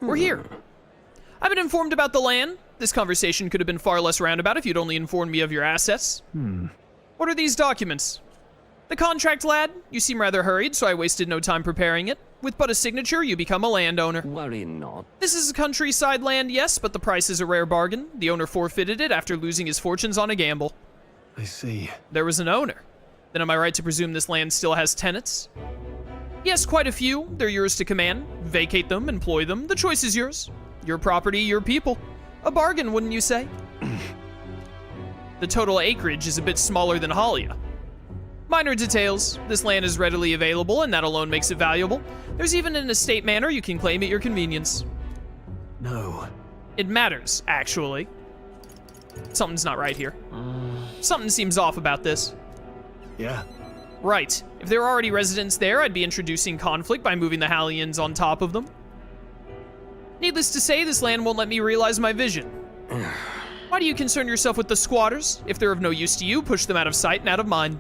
We're here. I've been informed about the land. This conversation could have been far less roundabout if you'd only informed me of your assets. What are these documents? The contract, lad. You seem rather hurried, so I wasted no time preparing it. With but a signature, you become a landowner. Worry not. This is countryside land, yes, but the price is a rare bargain. The owner forfeited it after losing his fortunes on a gamble. I see. There was an owner. Then am I right to presume this land still has tenants? Yes, quite a few. They're yours to command. Vacate them, employ them. The choice is yours. Your property, your people. A bargain, wouldn't you say? The total acreage is a bit smaller than Haliaetus. Minor details. This land is readily available, and that alone makes it valuable. There's even an estate manor you can claim at your convenience. No. It matters, actually. Something's not right here. Something seems off about this. Yeah. Right. If there are already residents there, I'd be introducing conflict by moving the Halians on top of them. Needless to say, this land won't let me realize my vision. Why do you concern yourself with the squatters? If they're of no use to you, push them out of sight and out of mind.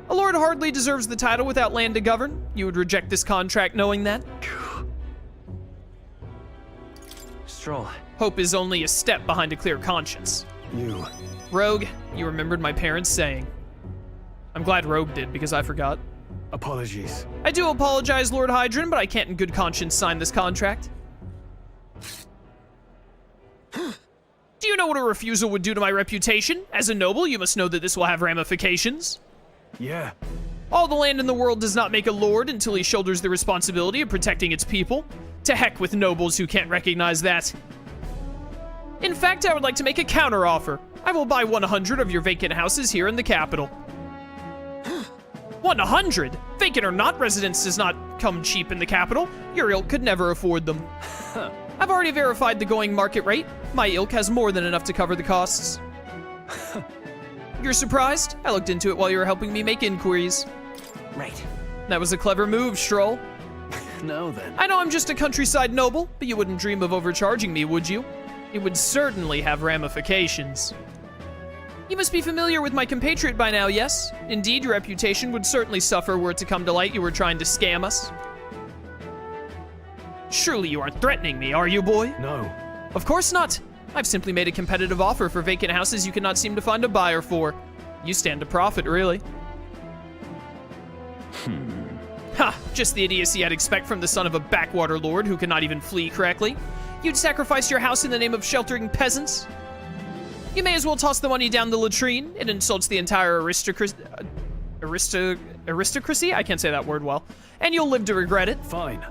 A lord hardly deserves the title without land to govern. You would reject this contract knowing that? Strohl. Hope is only a step behind a clear conscience. You. Rogue, you remembered my parents' saying. I'm glad Rogue did, because I forgot. Apologies. I do apologize, Lord Hydran, but I can't in good conscience sign this contract. Do you know what a refusal would do to my reputation? As a noble, you must know that this will have ramifications. Yeah. All the land in the world does not make a lord until he shoulders the responsibility of protecting its people. To heck with nobles who can't recognize that. In fact, I would like to make a counter-offer. I will buy 100 of your vacant houses here in the capital. 100? Vacant or not, residence does not come cheap in the capital. Your ilk could never afford them. I've already verified the going market rate. My ilk has more than enough to cover the costs. You're surprised? I looked into it while you were helping me make inquiries. Right. That was a clever move, Strohl. No, then. I know I'm just a countryside noble, but you wouldn't dream of overcharging me, would you? It would certainly have ramifications. You must be familiar with my compatriot by now, yes? Indeed, your reputation would certainly suffer were it to come to light you were trying to scam us. Surely you aren't threatening me, are you, boy? No. Of course not. I've simply made a competitive offer for vacant houses you cannot seem to find a buyer for. You stand to profit, really. Ha! Just the idiocy I'd expect from the son of a backwater lord who cannot even flee correctly. You'd sacrifice your house in the name of sheltering peasants? You may as well toss the money down the latrine. It insults the entire aristocracy. I can't say that word well. And you'll live to regret it. Fine.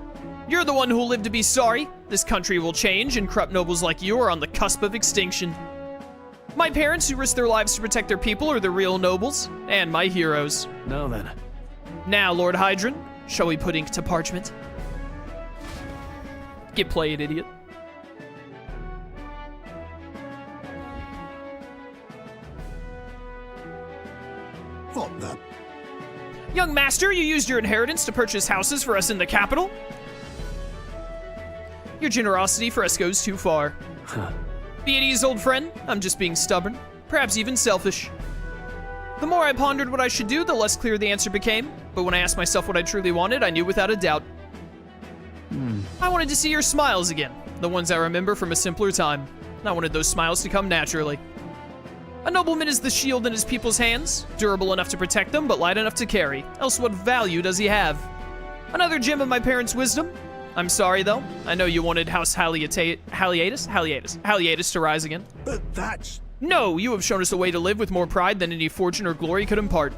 You're the one who'll live to be sorry. This country will change, and corrupt nobles like you are on the cusp of extinction. My parents, who risked their lives to protect their people, are the real nobles, and my heroes. No, then. Now, Lord Hydran, shall we put ink to parchment? Get played, idiot. What the? Young master, you used your inheritance to purchase houses for us in the capital? Your generosity for us goes too far. Be at ease, old friend. I'm just being stubborn. Perhaps even selfish. The more I pondered what I should do, the less clear the answer became. But when I asked myself what I truly wanted, I knew without a doubt. I wanted to see your smiles again. The ones I remember from a simpler time. I wanted those smiles to come naturally. A nobleman is the shield in his people's hands, durable enough to protect them, but light enough to carry. Else what value does he have? Another gem of my parents' wisdom. I'm sorry, though. I know you wanted House Haliaetus to rise again. But that's... No, you have shown us a way to live with more pride than any fortune or glory could impart.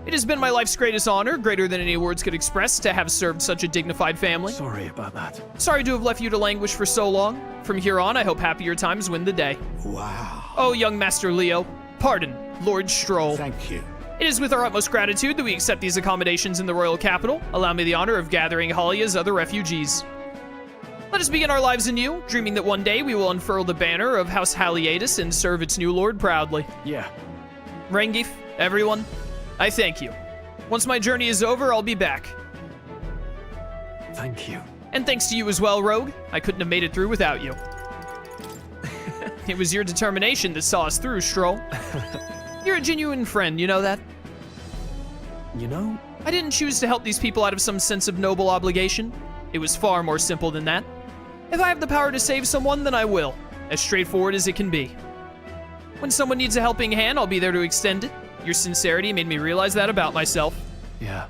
It has been my life's greatest honor, greater than any words could express, to have served such a dignified family. Sorry about that. Sorry to have left you to languish for so long. From here on, I hope happier times win the day. Wow. Oh, young Master Leo, pardon, Lord Strohl. Thank you. It is with our utmost gratitude that we accept these accommodations in the royal capital. Allow me the honor of gathering Halia's other refugees. Let us begin our lives anew, dreaming that one day we will unfurl the banner of House Haliaetus and serve its new lord proudly. Yeah. Rengif, everyone, I thank you. Once my journey is over, I'll be back. Thank you. And thanks to you as well, Rogue. I couldn't have made it through without you. It was your determination that saw us through, Strohl. You're a genuine friend, you know that? You know? I didn't choose to help these people out of some sense of noble obligation. It was far more simple than that. If I have the power to save someone, then I will. As straightforward as it can be. When someone needs a helping hand, I'll be there to extend it. Your sincerity made me realize that about myself. Yeah.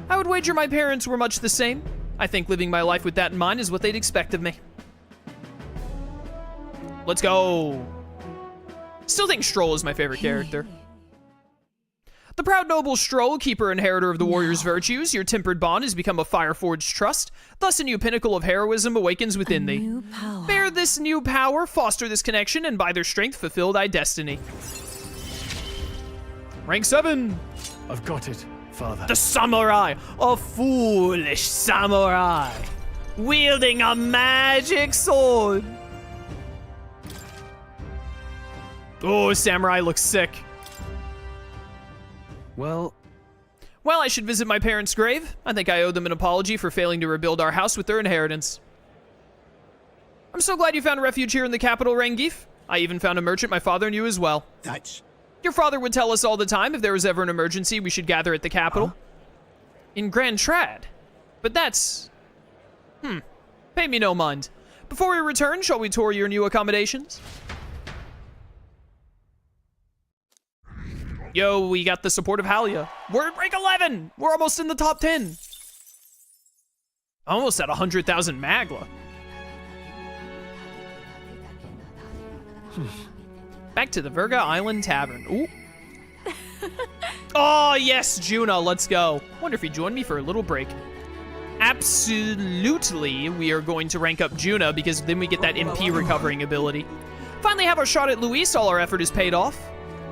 I would wager my parents were much the same. I think living my life with that in mind is what they'd expect of me. Let's go. Still think Strohl is my favorite character. The proud noble Strohl, keeper and inheritor of the warrior's virtues, your tempered bond has become a fire-forged trust. Thus a new pinnacle of heroism awakens within thee. Bear this new power, foster this connection, and by their strength fulfill thy destiny. Rank 7. I've got it, Father. The samurai, a foolish samurai, wielding a magic sword. Oh, samurai looks sick. Well, I should visit my parents' grave. I think I owe them an apology for failing to rebuild our house with their inheritance. I'm so glad you found refuge here in the capital, Rengif. I even found a merchant my father knew as well. that's... Your father would tell us all the time if there was ever an emergency, we should gather at the capital. In Grand Trad. But that's... Pay me no mind. Before we return, shall we tour your new accommodations? Yo, we got the support of Haliaetus. We're at rank 11! We're almost in the top 10. Almost at 100,000 magla. Back to the Virga Island Tavern. Ooh. Oh, yes, Junah, let's go. Wonder if you join me for a little break. Absolutely, we are going to rank up Junah because then we get that MP recovering ability. Finally have our shot at Luis. All our effort is paid off.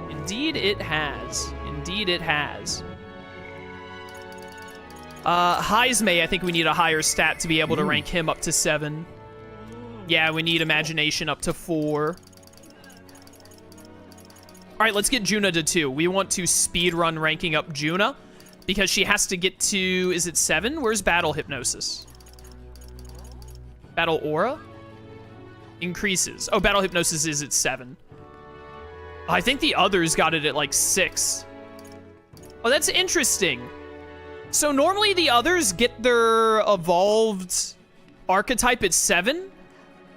Indeed it has. Indeed it has. Heismay, I think we need a higher stat to be able to rank him up to 7. Yeah, we need imagination up to 4. All right, let's get Junah to 2. We want to speedrun ranking up Junah because she has to get to, is it 7? Where's Battle Hypnosis? Battle Aura? Increases. Oh, Battle Hypnosis is at 7. I think the others got it at like 6. Oh, that's interesting. So normally the others get their evolved archetype at 7,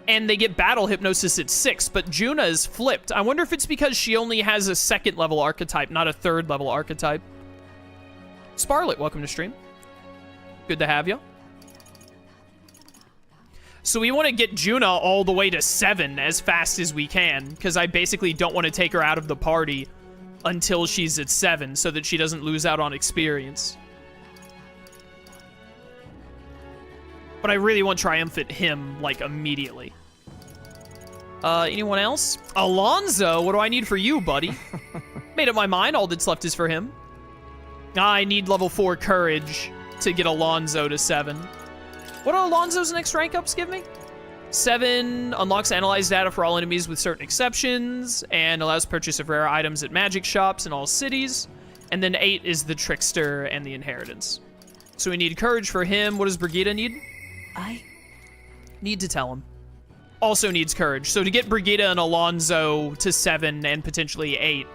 and they get Battle Hypnosis at 6, but Junah is flipped. I wonder if it's because she only has a 2nd level archetype, not a 3rd level archetype. Sparlet, welcome to stream. Good to have you. So we want to get Junah all the way to 7 as fast as we can, because I basically don't want to take her out of the party until she's at 7, so that she doesn't lose out on experience. But I really want Triumphant him, like, immediately. Anyone else? Alonzo, what do I need for you, buddy? Made up my mind, all that's left is for him. I need level 4 Courage to get Alonzo to 7. What do Alonzo's next rank ups give me? 7 unlocks analyze data for all enemies with certain exceptions, and allows purchase of rare items at magic shops in all cities. And then 8 is the Trickster and the Inheritance. So we need Courage for him. What does Brigitte need? I need to tell him. Also needs Courage. So to get Brigitte and Alonzo to 7 and potentially 8,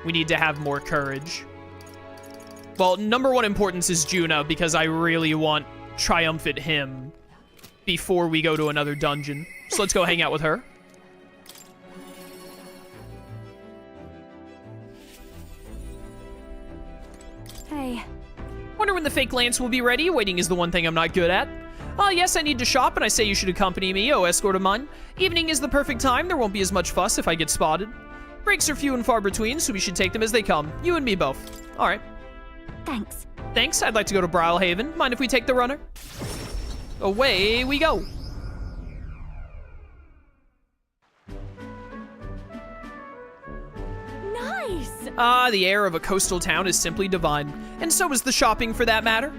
we need to have more Courage. Well, number 1 importance is Junah, because I really want Triumphant him before we go to another dungeon. So let's go hang out with her. Hey. Wonder when the fake lance will be ready. Waiting is the one thing I'm not good at. Yes, I need to shop, and I say you should accompany me, oh escort of mine. Evening is the perfect time. There won't be as much fuss if I get spotted. Breaks are few and far between, so we should take them as they come. You and me both. All right. Thanks. Thanks. I'd like to go to Brylehaven. Mind if we take the runner? Away we go. Nice. The air of a coastal town is simply divine. And so is the shopping, for that matter.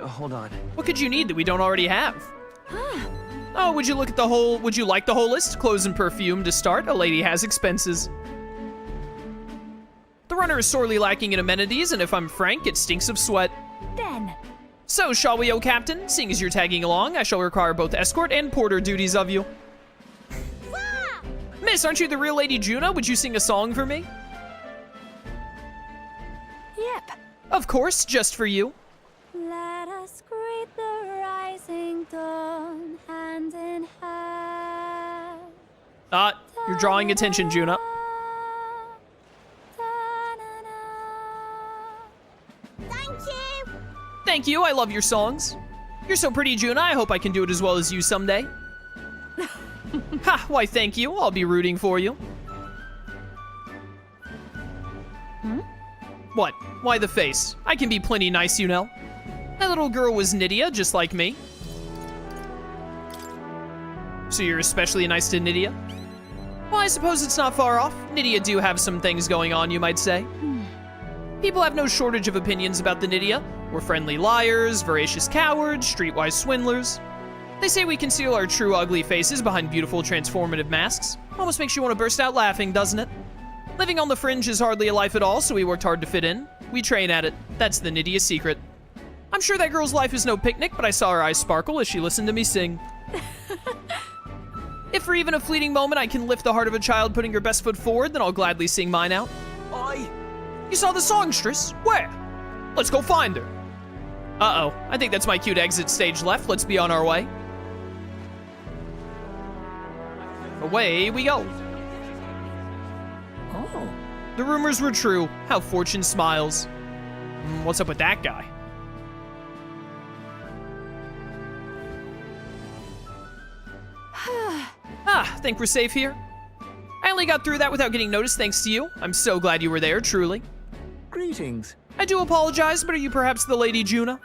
Hold on. What could you need that we don't already have? Oh, would you like the whole list? Clothes and perfume to start. A lady has expenses. The runner is sorely lacking in amenities, and if I'm frank, it stinks of sweat. Then. So, shall we, O Captain? Seeing as you're tagging along, I shall require both escort and porter duties of you. Miss, aren't you the real Lady Junah? Would you sing a song for me? Yep. Of course, just for you. Let us greet the You're drawing attention, Junah. Thank you. Thank you, I love your songs. You're so pretty, Junah. I hope I can do it as well as you someday. Ha, why thank you. I'll be rooting for you. What? Why the face? I can be plenty nice, you know. That little girl was Nydia, just like me. So you're especially nice to Nydia? Well, I suppose it's not far off. Nydia do have some things going on, you might say. People have no shortage of opinions about the Nydia. We're friendly liars, voracious cowards, streetwise swindlers. They say we conceal our true ugly faces behind beautiful transformative masks. Almost makes you want to burst out laughing, doesn't it? Living on the fringe is hardly a life at all, so we worked hard to fit in. We train at it. That's the Nydia secret. I'm sure that girl's life is no picnic, but I saw her eyes sparkle as she listened to me sing. If for even a fleeting moment I can lift the heart of a child putting her best foot forward, then I'll gladly sing mine out. You saw the songstress? Where? Let's go find her. Uh-oh, I think that's my cue to exit stage left. Let's be on our way. Away we go. Oh. The rumors were true. How fortune smiles. What's up with that guy? Think we're safe here? I only got through that without getting noticed thanks to you. I'm so glad you were there, truly. Greetings. I do apologize, but are you perhaps the Lady Junah?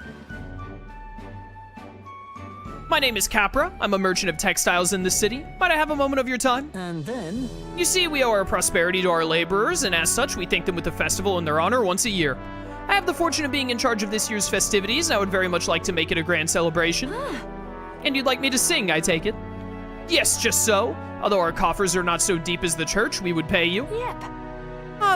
My name is Capra. I'm a merchant of textiles in the city. Might I have a moment of your time? And then? You see, we owe our prosperity to our laborers, and as such, we thank them with a festival in their honor once a year. I have the fortune of being in charge of this year's festivities, and I would very much like to make it a grand celebration. And you'd like me to sing, I take it? Yes, just so. Although our coffers are not so deep as the church, we would pay you. Yep.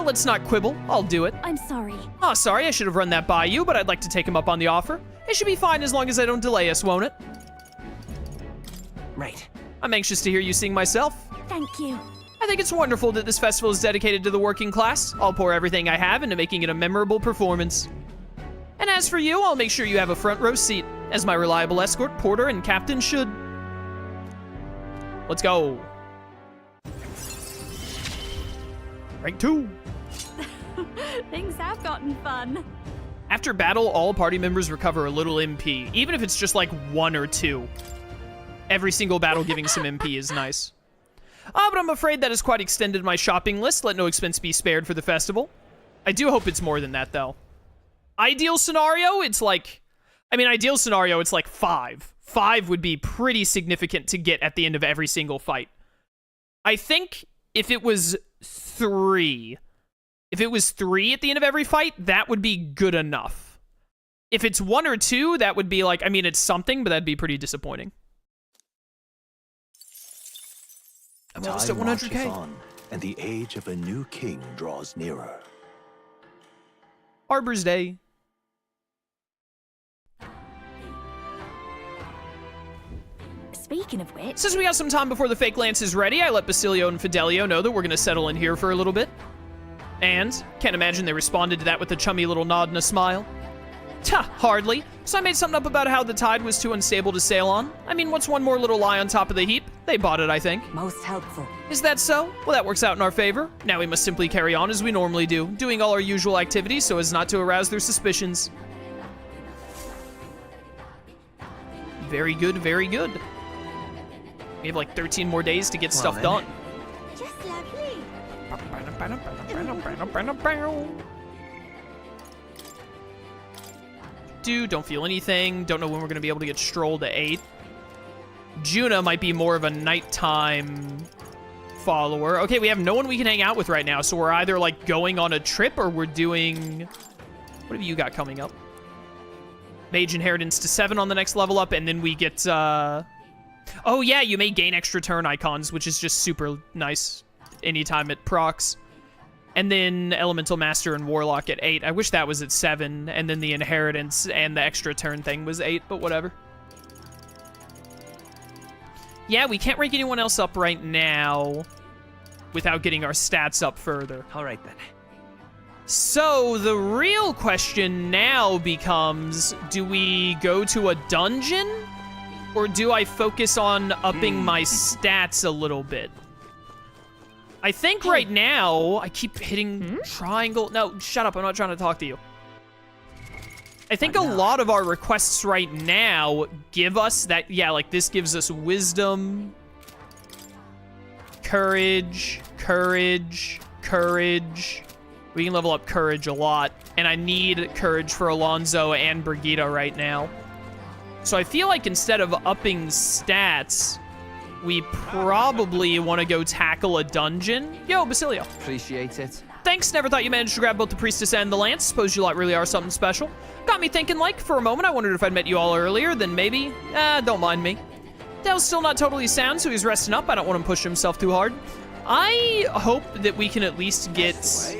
Let's not quibble. I'll do it. I'm sorry. Sorry, I should have run that by you, but I'd like to take him up on the offer. It should be fine as long as I don't delay us, won't it? Right. I'm anxious to hear you sing myself. Thank you. I think it's wonderful that this festival is dedicated to the working class. I'll pour everything I have into making it a memorable performance. And as for you, I'll make sure you have a front row seat, as my reliable escort, porter, and captain should. Let's go. Rank 2. Things have gotten fun. After battle, all party members recover a little MP, even if it's just like 1 or 2. Every single battle giving some MP is nice. But I'm afraid that has quite extended my shopping list. Let no expense be spared for the festival. I do hope it's more than that, though. Ideal scenario, it's like... ideal scenario, it's like 5. 5 would be pretty significant to get at the end of every single fight. I think if it was 3... If it was 3 at the end of every fight, that would be good enough. If it's 1 or 2, that would be like... it's something, but that'd be pretty disappointing. I'm almost at 100k. On, and the age of a new king draws nearer. Arbor's Day. Speaking of which... Since we got some time before the fake lance is ready, I let Basilio and Fidelio know that we're going to settle in here for a little bit. And, can't imagine they responded to that with a chummy little nod and a smile. Hardly. So I made something up about how the tide was too unstable to sail on. What's one more little lie on top of the heap? They bought it, I think. Most helpful. Is that so? Well, that works out in our favor. Now we must simply carry on as we normally do, doing all our usual activities so as not to arouse their suspicions. Very good, very good. We have like 13 more days to get stuff done. Just lovely. Don't feel anything. Don't know when we're going to be able to get Strohl to 8. Junah might be more of a nighttime follower. Okay, we have no one we can hang out with right now, so we're either like going on a trip or we're doing... What have you got coming up? Mage Inheritance to 7 on the next level up, and then we get... Oh yeah, you may gain extra turn icons, which is just super nice anytime it procs. And then Elemental Master and Warlock at 8. I wish that was at 7, and then the Inheritance and the extra turn thing was 8, but whatever. Yeah, we can't rank anyone else up right now without getting our stats up further. All right, then. So, the real question now becomes, do we go to a dungeon? Or do I focus on upping my stats a little bit? I think right now, I keep hitting triangle. No, shut up. I'm not trying to talk to you. I think a lot of our requests right now give us that, yeah, like this gives us wisdom, courage, courage, courage. We can level up courage a lot. And I need courage for Alonso and Brigitte right now. So I feel like instead of upping stats, we probably want to go tackle a dungeon. Yo, Basilio. Appreciate it. Thanks, never thought you managed to grab both the priestess and the lance. Suppose you lot really are something special. Got me thinking, like, for a moment I wondered if I'd met you all earlier, then maybe, don't mind me. Dell's still not totally sound, so he's resting up. I don't want him pushing himself too hard. I hope that we can at least get...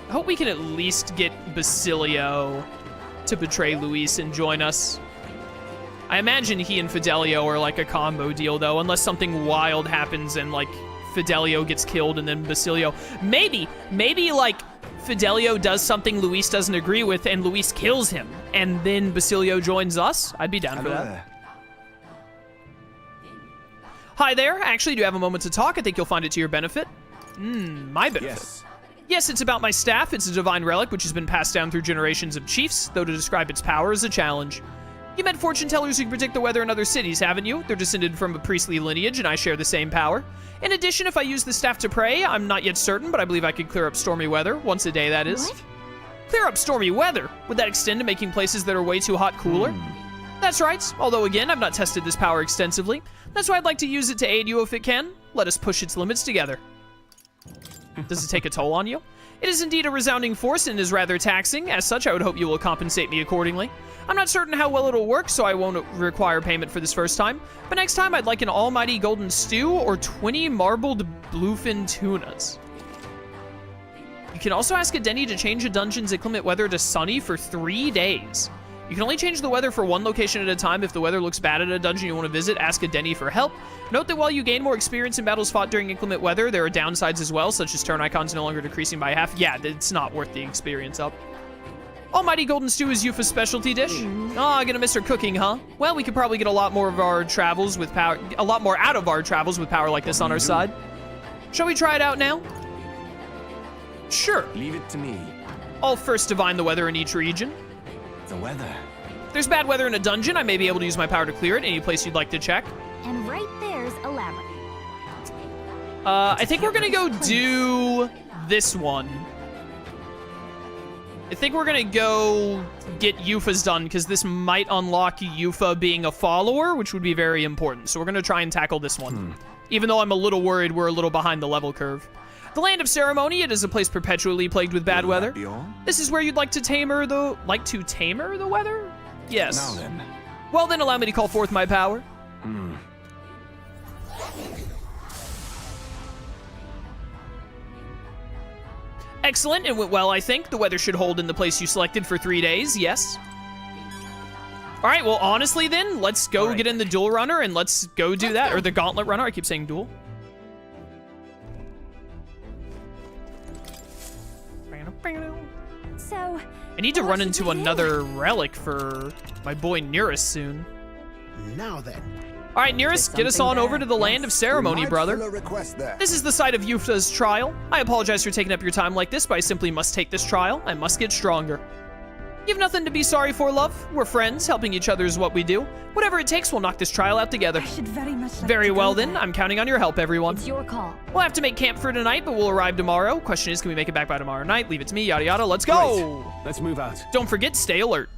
I hope we can at least get Basilio to betray Luis and join us. I imagine he and Fidelio are like a combo deal, though, unless something wild happens and, like, Fidelio gets killed and then Basilio... Maybe, like, Fidelio does something Luis doesn't agree with and Luis kills him, and then Basilio joins us. I'd be down for that. Hi there. Actually, do you have a moment to talk? I think you'll find it to your benefit. My benefit. Yes, it's about my staff. It's a divine relic which has been passed down through generations of chiefs, though to describe its power is a challenge. You met fortune tellers who can predict the weather in other cities, haven't you? They're descended from a priestly lineage, and I share the same power. In addition, if I use the staff to pray, I'm not yet certain, but I believe I could clear up stormy weather, once a day, that is. What? Clear up stormy weather? Would that extend to making places that are way too hot cooler? That's right, although again, I've not tested this power extensively. That's why I'd like to use it to aid you if it can. Let us push its limits together. Does it take a toll on you? It is indeed a resounding force and is rather taxing. As such, I would hope you will compensate me accordingly. I'm not certain how well it'll work, so I won't require payment for this first time. But next time, I'd like an almighty golden stew or 20 marbled bluefin tunas. You can also ask a Denny to change a dungeon's inclement weather to sunny for 3 days. You can only change the weather for one location at a time. If the weather looks bad at a dungeon you want to visit, ask a Denny for help. Note that while you gain more experience in battles fought during inclement weather, there are downsides as well, such as turn icons no longer decreasing by half. Yeah, it's not worth the experience up. Almighty Golden Stew is Yufa's specialty dish. Oh, gonna miss her cooking, huh? Well, we could probably get a lot more of our travels with power, a lot more out of our travels with power like this on our side. Shall we try it out now? Sure. Leave it to me. I'll first divine the weather in each region. The weather. If there's bad weather in a dungeon, I may be able to use my power to clear it. Any place you'd like to check? And right there's a labyrinth. I think we're gonna go do this one. I think we're gonna go get Yufa's done, because this might unlock Yufa being a follower, which would be very important. So we're gonna try and tackle this one. Even though I'm a little worried we're a little behind the level curve. The Land of Ceremony, it is a place perpetually plagued with bad weather. This is where you'd like to tamer the weather? Yes. Now then. Well then, allow me to call forth my power. Excellent, it went well, I think. The weather should hold in the place you selected for 3 days, yes. All right, well, honestly then, let's go get in the duel runner and let's go do that. Or the gauntlet runner, I keep saying duel. So, I need to what run should into we do? another relic for my boy Nearest soon. Now then. All right, Nearest, get us on over to the Land of Ceremony, brother. This is the site of Yufa's trial. I apologize for taking up your time like this, but I simply must take this trial. I must get stronger. You have nothing to be sorry for, love. We're friends. Helping each other is what we do. Whatever it takes, we'll knock this trial out together. I should very much like Very to well go then. there. I'm counting on your help, everyone. It's your call. We'll have to make camp for tonight, but we'll arrive tomorrow. Question is, can we make it back by tomorrow night? Leave it to me, yada yada. Let's go. Let's move out. Don't forget, stay alert.